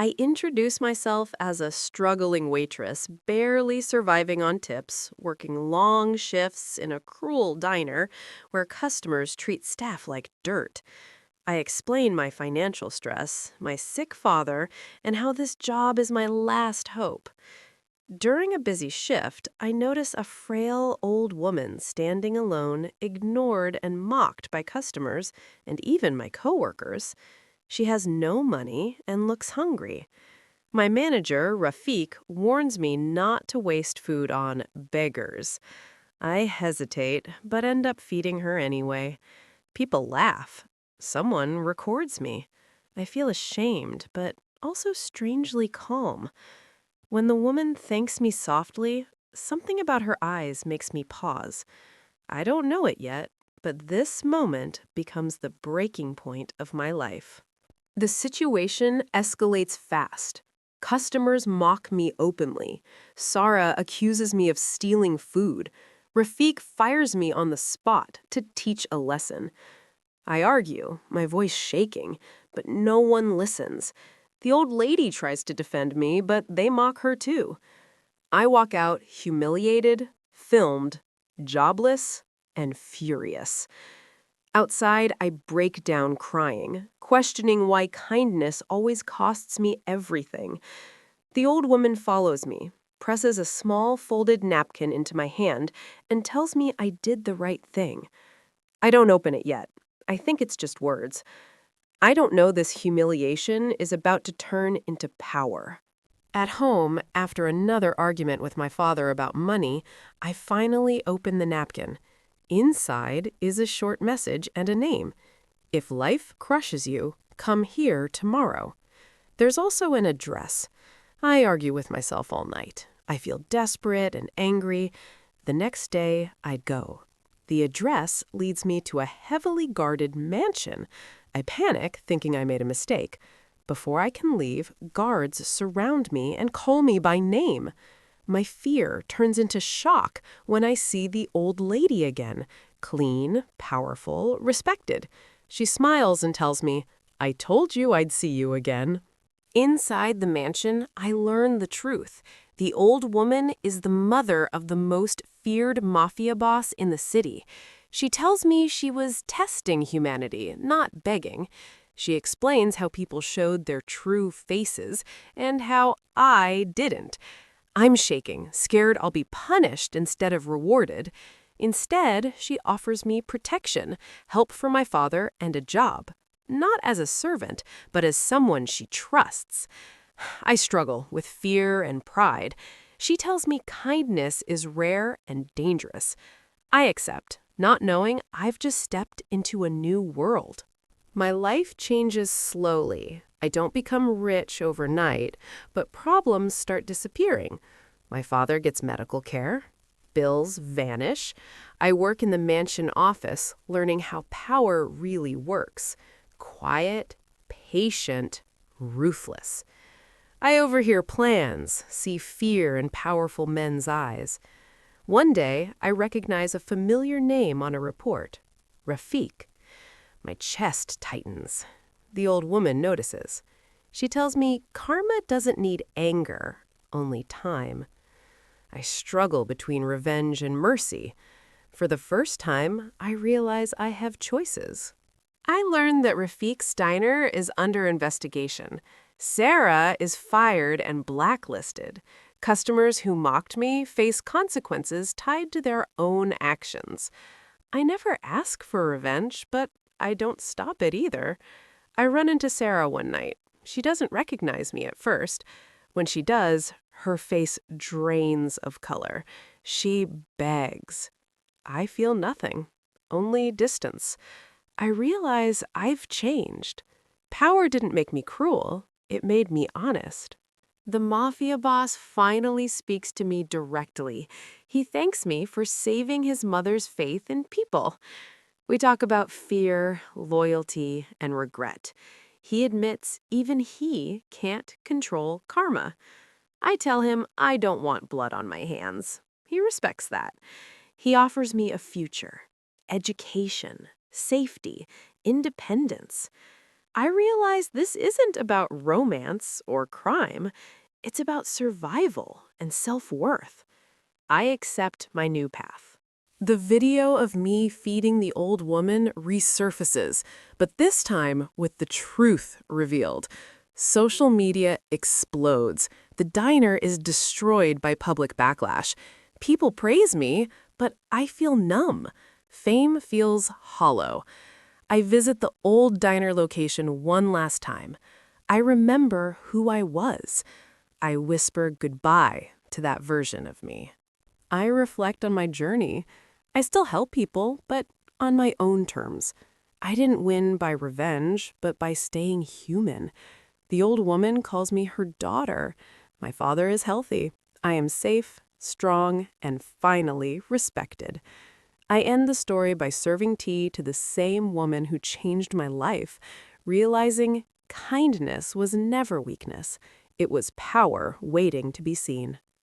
I introduce myself as a struggling waitress, barely surviving on tips, working long shifts in a cruel diner where customers treat staff like dirt. I explain my financial stress, my sick father, and how this job is my last hope. During a busy shift, I notice a frail old woman standing alone, ignored and mocked by customers and even my coworkers. She has no money and looks hungry. My manager, Rafik, warns me not to waste food on beggars. I hesitate, but end up feeding her anyway. People laugh. Someone records me. I feel ashamed, but also strangely calm. When the woman thanks me softly, something about her eyes makes me pause. I don't know it yet, but this moment becomes the breaking point of my life. The situation escalates fast. Customers mock me openly. Sarah accuses me of stealing food. Rafik fires me on the spot to teach a lesson. I argue, my voice shaking, but no one listens. The old lady tries to defend me, but they mock her too. I walk out humiliated, filmed, jobless, and furious. Outside, I break down crying, questioning why kindness always costs me everything. The old woman follows me, presses a small folded napkin into my hand, and tells me I did the right thing. I don't open it yet. I think it's just words. I don't know this humiliation is about to turn into power. At home, after another argument with my father about money, I finally open the napkin. Inside is a short message and a name. If life crushes you, come here tomorrow. There's also an address. I argue with myself all night. I feel desperate and angry. The next day, I'd go. The address leads me to a heavily guarded mansion. I panic, thinking I made a mistake. Before I can leave, guards surround me and call me by name. My fear turns into shock when I see the old lady again, clean, powerful, respected. She smiles and tells me, "I told you I'd see you again." Inside the mansion, I learn the truth. The old woman is the mother of the most feared mafia boss in the city. She tells me she was testing humanity, not begging. She explains how people showed their true faces and how I didn't. I'm shaking, scared I'll be punished instead of rewarded. Instead, she offers me protection, help for my father, and a job. Not as a servant, but as someone she trusts. I struggle with fear and pride. She tells me kindness is rare and dangerous. I accept, not knowing I've just stepped into a new world. My life changes slowly. I don't become rich overnight, but problems start disappearing. My father gets medical care. Bills vanish. I work in the mansion office, learning how power really works. Quiet, patient, ruthless. I overhear plans, see fear in powerful men's eyes. One day, I recognize a familiar name on a report, Rafik. My chest tightens. The old woman notices. She tells me karma doesn't need anger, only time. I struggle between revenge and mercy. For the first time, I realize I have choices. I learned that Rafik's diner is under investigation. Sarah is fired and blacklisted. Customers who mocked me face consequences tied to their own actions. I never ask for revenge, but I don't stop it either. I run into Sarah one night. She doesn't recognize me at first. When she does, her face drains of color. She begs. I feel nothing, only distance. I realize I've changed. Power didn't make me cruel. It made me honest. The mafia boss finally speaks to me directly. He thanks me for saving his mother's faith in people. We talk about fear, loyalty, and regret. He admits even he can't control karma. I tell him I don't want blood on my hands. He respects that. He offers me a future, education, safety, independence. I realized this isn't about romance or crime. It's about survival and self-worth. I accept my new path. The video of me feeding the old woman resurfaces, but this time with the truth revealed. Social media explodes. The diner is destroyed by public backlash. People praise me, but I feel numb. Fame feels hollow. I visit the old diner location one last time. I remember who I was. I whisper goodbye to that version of me. I reflect on my journey. I still help people, but on my own terms. I didn't win by revenge, but by staying human. The old woman calls me her daughter. My father is healthy. I am safe, strong, and finally respected. I end the story by serving tea to the same woman who changed my life, realizing kindness was never weakness. It was power waiting to be seen.